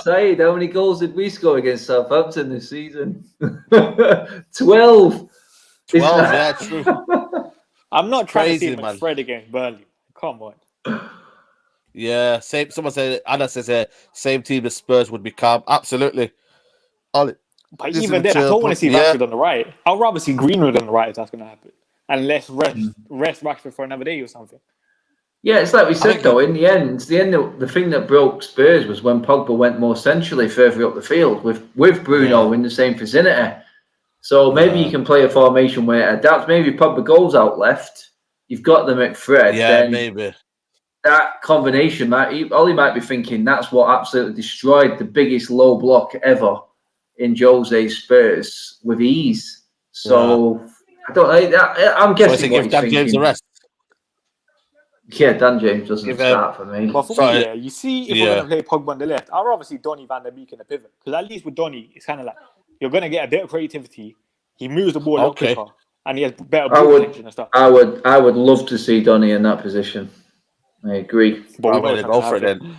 Saeed, how many goals did we score against Southampton this season? 12. 12, yeah, true. I'm not trying to see McFred against Burnley. Come on. Yeah, someone said, Anna says, same team as Spurs would be calm. Absolutely. But even then, I don't want to see Rashford on the right. I'd rather see Greenwood on the right if that's going to happen. And rest Rashford for another day or something. Yeah, it's like we said, though, in the end, the thing that broke Spurs was when Pogba went more centrally further up the field with Bruno in the same vicinity. So maybe you can play a formation where it adapts. Maybe Pogba goes out left. You've got the McFred. Yeah, maybe. That combination, Ollie might be thinking that's what absolutely destroyed the biggest low block ever in Jose's Spurs with ease. So I don't know. I'm guessing. So give Dan James a rest. Yeah, Dan James doesn't start for me. But for me, yeah, you see, if we're going to play Pogba on the left, I'd rather see Donny Van der Beek in the pivot. Because at least with Donny, it's kind of like you're going to get a bit of creativity. He moves the ball a lot quicker, and he has better ball protection and stuff. I would love to see Donny in that position. I agree. But I'm going to go for it then.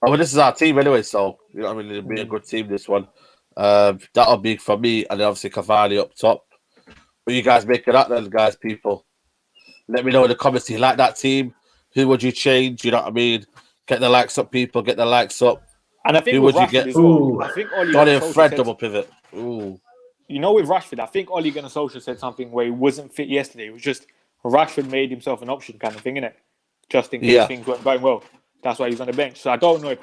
Oh, well, this is our team anyway, so you know what I mean. It'll be a good team. This one, that'll be for me, and then obviously Cavani up top. What you guys make of that, then, guys? People, let me know in the comments. Do you like that team? Who would you change? You know what I mean? Get the likes up, people. Get the likes up. And I think who would you get? Well, I think Oli Donny and Fred double pivot. Ooh. You know, with Rashford, I think Ole Gunnar Solskjaer said something where he wasn't fit yesterday. It was just Rashford made himself an option kind of thing, innit? Just in case things weren't going well. That's why he's on the bench. So I don't know if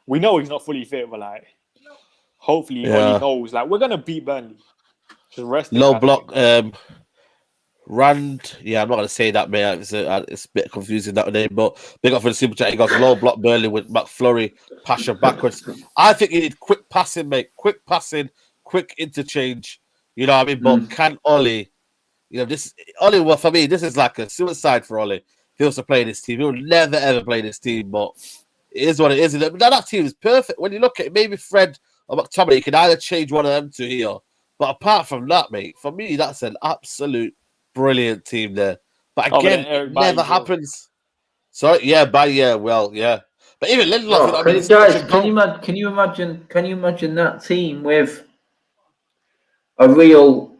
we know he's not fully fit, but like, hopefully Ole knows. Like, we're gonna beat Burnley. Just rest. Low block. Rand. Yeah, I'm not gonna say that, mate. It's a bit confusing that name, but big up for the super chat. He goes low block Burnley with McFlurry, Pasha backwards. I think you need quick passing, mate. Quick passing. Quick interchange, you know what I mean? But can Oli, Oli, well, for me, this is like a suicide for Oli. If he was to play this team, he'll never ever play this team, but it is what it is. But that team is perfect. When you look at it, maybe Fred or McTominay, you can either change one of them to here. But apart from that, mate, for me, that's an absolute brilliant team there. But again, it never happens. Sorry, But even Lindelof, can you imagine that team with a real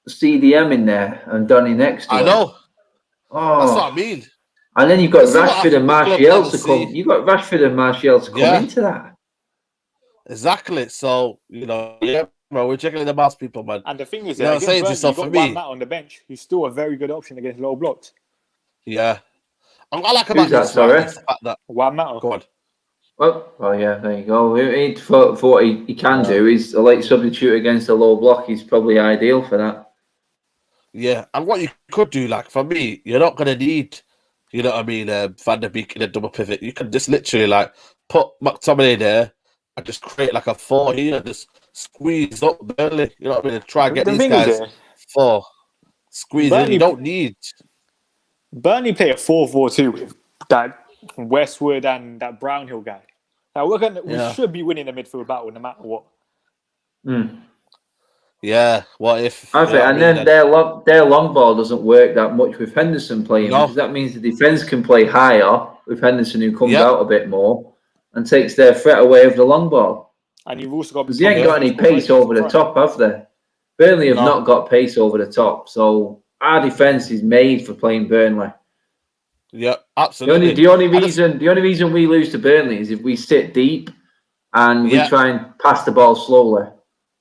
CDM in there and Donny next to him? I know. Oh, that's what I mean. And then you've got Rashford and Martial to come. You've got Rashford and Martial to come into that. Exactly. So, we're checking the mass people, man. And the thing is, against Burnley, you've got Juan Mata on the bench, who's still a very good option against low blocks. Yeah. I like about this. Sorry? Juan Mata. Go on. Well, yeah, there you go. For what he can do, is a late substitute against a low block. He's probably ideal for that. Yeah, and what you could do, like for me, you're not going to need, you know what I mean, Van der Beek in a double pivot. You can just literally like put McTominay there and just create like a 4 here, just squeeze up Burnley. You know what I mean? And try and get these guys 4 squeeze in. You don't need. Burnley play a 4-4-2 with that Westwood and that Brownhill guy. Now we should be winning the midfield battle no matter what. Yeah, what if? I think, and then their long ball doesn't work that much with Henderson playing, because that means the defense can play higher with Henderson, who comes out a bit more and takes their threat away of the long ball. And you've also got because they ain't got any pace over the top, have they? Burnley have not got pace over the top, so our defense is made for playing Burnley. Yeah, absolutely. The only reason we lose to Burnley is if we sit deep and we try and pass the ball slowly.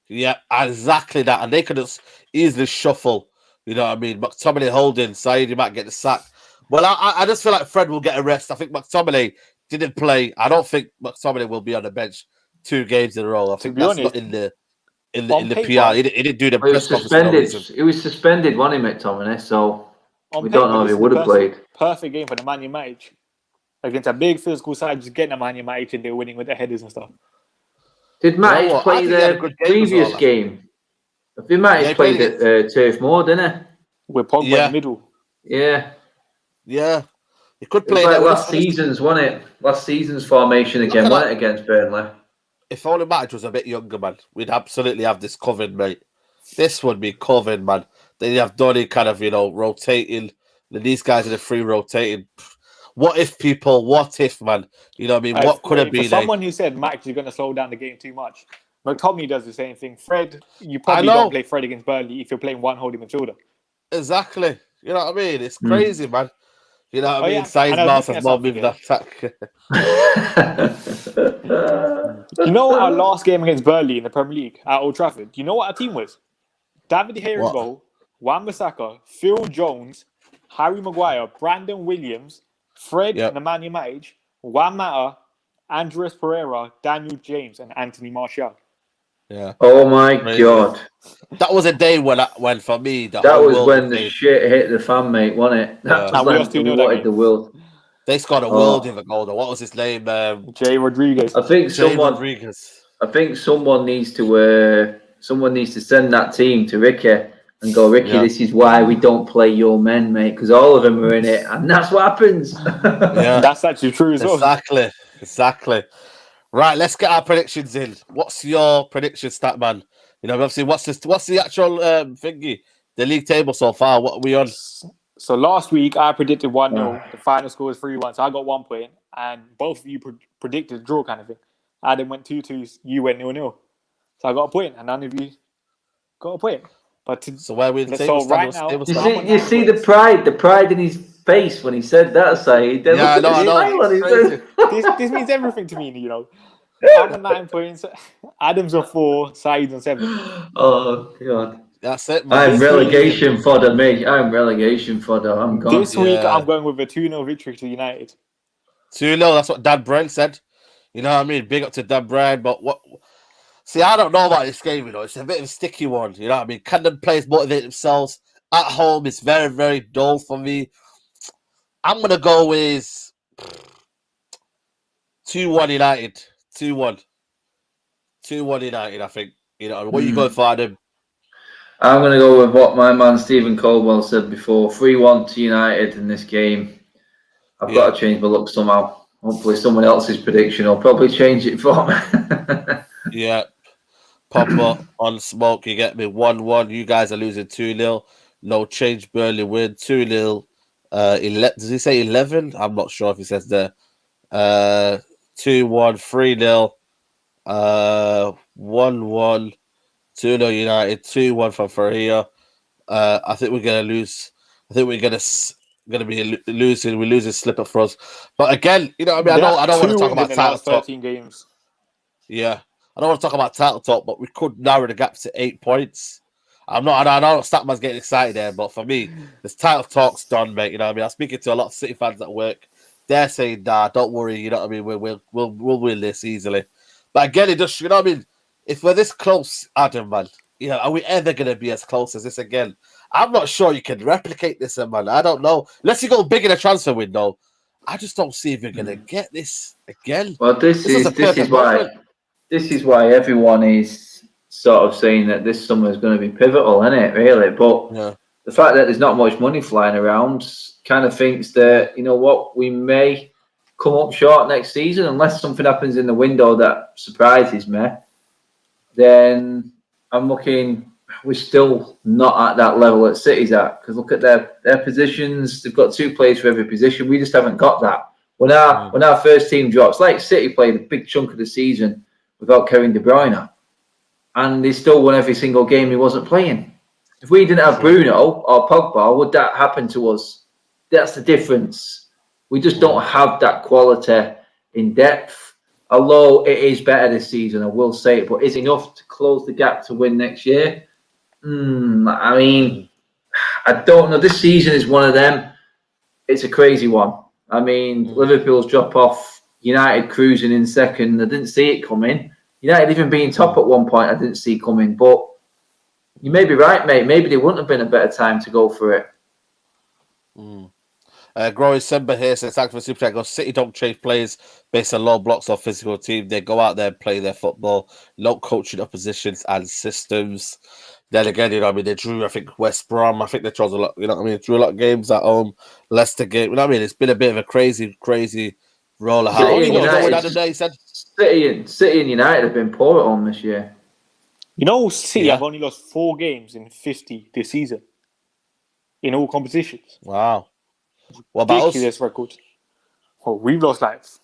Yeah, exactly that. And they could just easily shuffle. You know what I mean? McTominay holding, Said, you might get the sack. Well, I just feel like Fred will get a rest. I think McTominay didn't play. I don't think McTominay will be on the bench 2 games in a row. I think that's not in the PR. He didn't do the press conference. It was suspended, wasn't he, McTominay? So we don't know if he would have played. Perfect game for the Man United against a big physical side, just getting a Man United and they're winning with their headers and stuff. Did Matic play the previous game? Did Matic played at Turf Moor, didn't he? With Pogba in the middle. Yeah. He could play like last season's, wasn't it? Last season's formation again, wasn't it, against Burnley? If only Matic was a bit younger, man, we'd absolutely have this covered, mate. This would be covered, man. Then you have Donny kind of, rotating. These guys are the free rotating. What if, man? You know what I mean? What could have been? Someone who said Max is going to slow down the game too much. McTominay does the same thing. Fred, you probably don't play Fred against Burnley if you're playing one holding midfielder. Exactly. You know what I mean? It's crazy, man. You know what I mean? Size Mars has more moving attack. You know our last game against Burnley in the Premier League at Old Trafford? You know what our team was? David De Gea in goal, Wan-Bissaka, Phil Jones, Harry Maguire, Brandon Williams, Fred Nemanja Matic, Juan Mata, Andres Pereira, Daniel James, and Anthony Martial. Yeah. Oh my God. That was a day when for me, that was when the shit hit the fan, mate, wasn't it? That was when we wanted the world. They scored a world of a goal. What was his name? Jay Rodriguez. I think someone needs to send that team to Ricky and go, Ricky, this is why we don't play your men, mate, because all of them are in it, and that's what happens. Yeah, that's actually true as well. Exactly. Right, let's get our predictions in. What's your prediction, Statman? You know, obviously, what's the actual thingy? The league table so far. What are we on? So last week I predicted 1-0. The final score was 3-1. So I got 1 point, and both of you predicted a draw kind of thing. Adam went 2-2. You went 0-0. So I got a point, and none of you got a point. But so where we? So right now, you see the pride in his face when he said that, Saeed. Yeah, I know. This means everything to me, you know. I'm on 9 points. Adam's on 4. Saeed's on 7. Oh God. That's it, man. I'm relegation fodder, mate. I'm relegation fodder. I'm gone. This week, I'm going with a 2-0 victory to United. 2-0. That's what Dan Brent said. You know what I mean? Big up to Dan Brent. But what? See, I don't know about this game. You know, it's a bit of a sticky one. You know what I mean? Can the players motivate themselves at home? It's very, very dull for me. I'm gonna go with 2-1 United. 2-1. 2-1 United. I think. You know, what are you going for, Adam? I'm going to go with what my man Stephen Caldwell said before. 3-1 to United in this game. I've got to change my luck somehow. Hopefully someone else's prediction will probably change it for me. Yeah. Pogba on smoke. You get me? 1-1. You guys are losing 2-0. No change. Burnley win. 2-0. Does he say 11? I'm not sure if he says there. 2-1. 3-0. 1-1. 2-0 United, 2-1 from Ferreira. I think we're gonna lose. I think we're gonna be losing. We're losing slipper for us. But again, you know, I mean, I don't want to talk about title talk. 13 games. Yeah, I don't want to talk about title talk, but we could narrow the gap to 8 points. I know Statman's getting excited there, but for me, this title talk's done, mate. You know what I mean? I'm speaking to a lot of City fans at work. They're saying, "Nah, don't worry. You know what I mean? We'll win this easily." But again, it just, you know what I mean? If we're this close, Adam, man, you know, are we ever going to be as close as this again? I'm not sure you can replicate this, man. I don't know. Unless you go big in a transfer window, I just don't see if you're going to get this again. Well, this is why everyone is sort of saying that this summer is going to be pivotal, isn't it? Really, but the fact that there's not much money flying around kind of thinks that, you know what, we may come up short next season unless something happens in the window that surprises me. Then I'm looking, we're still not at that level that City's at, because look at their positions. They've got 2 players for every position. We just haven't got that. When our first team drops, like City played a big chunk of the season without Kevin De Bruyne, and they still won every single game he wasn't playing. If we didn't have Bruno or Pogba, would that happen to us? That's the difference. We just don't have that quality in depth. Although it is better this season, I will say it, but is it enough to close the gap to win next year? I mean, I don't know. This season is one of them. It's a crazy one. I mean, Liverpool's drop off, United cruising in second. I didn't see it coming. United even being top at one point, I didn't see coming. But you may be right, mate. Maybe there wouldn't have been a better time to go for it. Growing Sember here says, thanks for the super chat. Goes, City don't change players based on low blocks or physical team. They go out there and play their football, not coaching oppositions and systems. Then again, you know what I mean, they drew, I think, West Brom. I think they chose a lot, you know what I mean, drew a lot of games at home. Leicester game, you know what I mean? It's been a bit of a crazy roller. City and United have been poor at home this year. You know, City have only lost 4 games in 50 this season in all competitions. Wow. What about ridiculous record. Oh, we've lost that's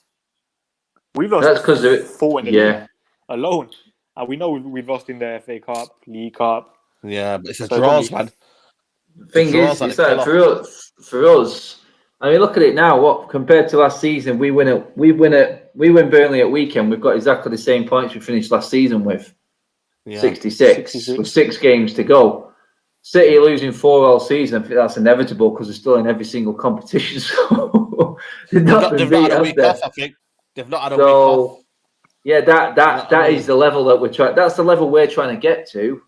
because 4 in the league alone. And we know we've lost in the FA Cup, League Cup. Yeah, but it's a draws, man. Thing is, it's like for us. I mean, look at it now. What compared to last season, we win Burnley at weekend. We've got exactly the same points we finished last season with, 66 with 6 games to go. City losing 4 all season. I think that's inevitable because they're still in every single competition. So they've not had a week off. I think they've not had a week off. Yeah, that is the level that we're trying. That's the level we're trying to get to.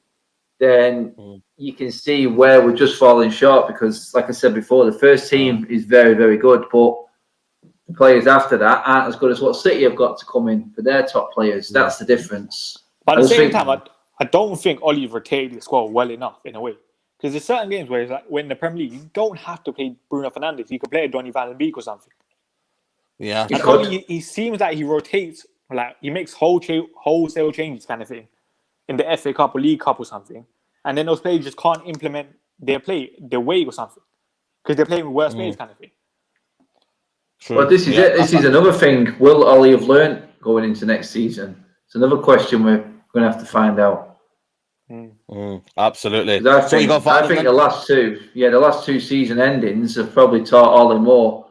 Then you can see where we're just falling short because, like I said before, the first team is very, very good, but the players after that aren't as good as what City have got to come in for their top players. That's the difference. But at the same time, I don't think Oliver rotated the squad well enough in a way. Because there's certain games where it's like when the Premier League, you don't have to play Bruno Fernandes. You could play Donny van den Beek or something. Yeah, And only he seems like he rotates, like he makes wholesale changes kind of thing in the FA Cup or League Cup or something. And then those players just can't implement their way or something because they're playing with worse players kind of thing. True. Well, this is it. This is another thing. Will Ollie have learned going into next season? It's another question we're going to have to find out. Absolutely. I think the last two season endings have probably taught Ollie more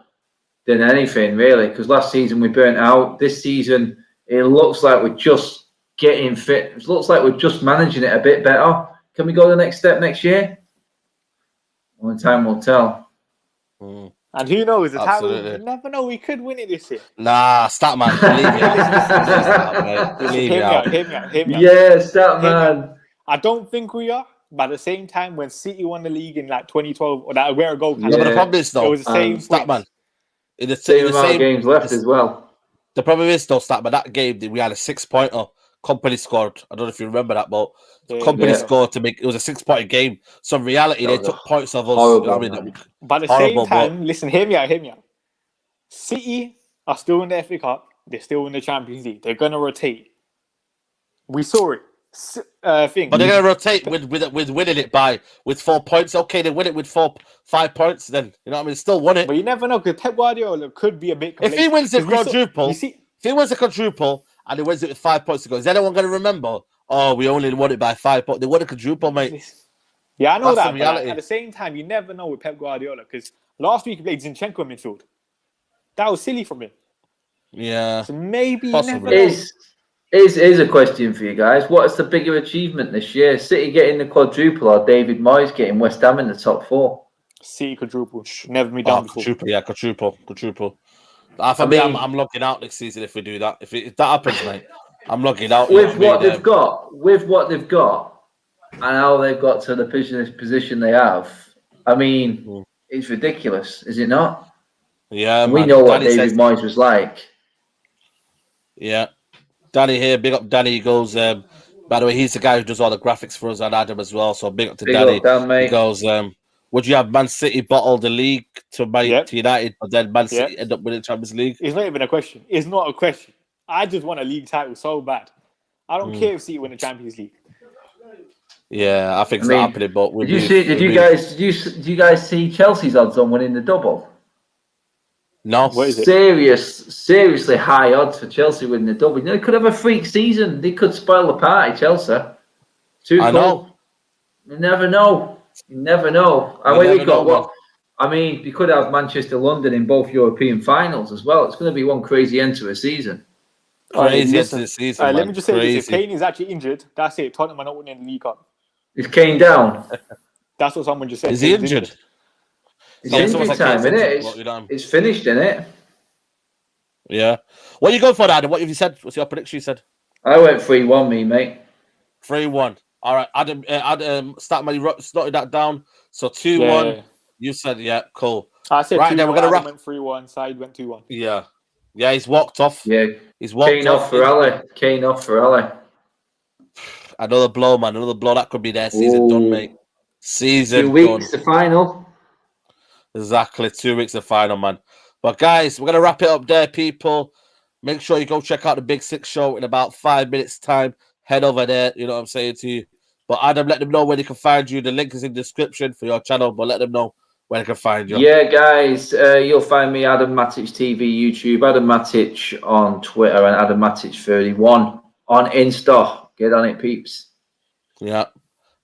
than anything, really. Because last season we burnt out. This season it looks like we're just getting fit. It looks like we're just managing it a bit better. Can we go the next step next year? Only time will tell. And who knows? The title, you never know. We could win it this year. Nah, Statman. Hear me out. Yeah, Statman. I don't think we are. But at the same time, when City won the league in like 2012 or that Aguero goal, but the problem is though, it was the same Statman. In the same amount of games left as well. The problem is though, Statman, that game we had a 6-pointer. Company scored. I don't know if you remember that, but Company scored to make it was a 6-point game. So in reality, they took points of us. Horrible, you know what I mean? But at the same time, listen, hear me out. City are still in the FA Cup. They're still in the Champions League. They're gonna rotate. We saw it. But they're gonna rotate with winning it with 4 points. Okay, they win it with 5 points. Then you know what I mean. Still won it. But you never know because Pep Guardiola could be a bit. If he wins the quadruple, and he wins it with 5 points to go, is anyone going to remember? Oh, we only won it by 5 points. They won a quadruple, mate. Yeah, I know that. But at the same time, you never know with Pep Guardiola because last week he played Zinchenko in midfield. That was silly from him. Yeah. So maybe you never know. Is a question for you guys. What is the bigger achievement this year? City getting the quadruple or David Moyes getting West Ham in the top 4? City quadruple. Never been done before. Quadruple. For me, I'm logging out next season if we do that. If that happens, mate, I'm logging out. With what they've got, and how they've got to the position they have, I mean, it's ridiculous, is it not? Yeah, we know what David Moyes was like. Yeah. Danny here, big up Danny. He goes, by the way, he's the guy who does all the graphics for us and Adam as well. So big up to Danny. Up, Dan, mate. He goes, would you have Man City bottle the league to United, but then Man City end up winning Champions League? It's not even a question. It's not a question. I just want a league title so bad. I don't care if City win the Champions League. Yeah, I think it's not happening. But did you guys see Chelsea's odds on winning the double? No, what is it? Seriously high odds for Chelsea winning the double. They could have a freak season. They could spoil the party, Chelsea. I know. You never know. We could have Manchester, London in both European finals as well. It's going to be one crazy end to a season. Crazy end to the season. Let me just say this: if Kane is actually injured, that's it. Tottenham are not winning the League Cup. Is Kane down? That's what someone just said. Is he injured? It's injury time, isn't it? It's finished, isn't it? Yeah. What are you going for, Adam? What have you said? What's your prediction? You said I went 3-1, me mate. 3-1. All right, Adam. Statman, you slotted that down. So 2-1. Yeah. You said cool. I said right. 2-1. Then we're gonna wrap. Went 3-1. Side went 2-1. Yeah. He's walked off. Yeah. He's walked Kane off for Ali. Kane off for Ali. Another blow, man. Another blow. That could be their season done, mate. Season 2 weeks, the final. Exactly. 2 weeks, the final, man. But guys, we're going to wrap it up there, people. Make sure you go check out the Big Six show in about 5 minutes' time. Head over there. You know what I'm saying to you. But Adam, let them know where they can find you. The link is in the description for your channel, but let them know where they can find you. Yeah, guys. You'll find me, Adam Matic TV, YouTube, Adam Matic on Twitter, and Adam Matic 31 on Insta. Get on it, peeps. Yeah,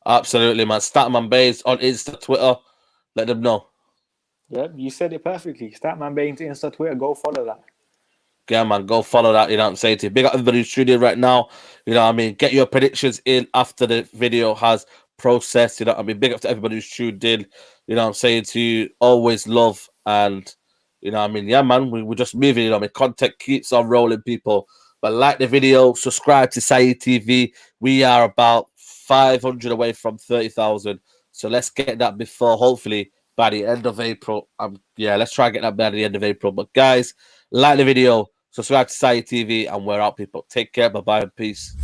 absolutely, man. Statman Bays on Insta, Twitter. Let them know. Yeah, you said it perfectly. Statman Baines, Insta, Twitter. Go follow that. Yeah, man. Go follow that. You know what I'm saying to you. Big up everybody who's tuning in right now. You know what I mean? Get your predictions in after the video has processed. You know what I mean? Big up to everybody who's tuned in. You know what I'm saying to you. Always love and, you know what I mean? Yeah, man. We're just moving. You know what I mean? Content keeps on rolling, people. But like the video, subscribe to Saeed TV. We are about 500 away from 30,000. So let's get that before, hopefully, by the end of April. Let's try and get that by the end of April. But guys, like the video, subscribe to Saeed TV, and we're out, people. Take care. Bye-bye and peace.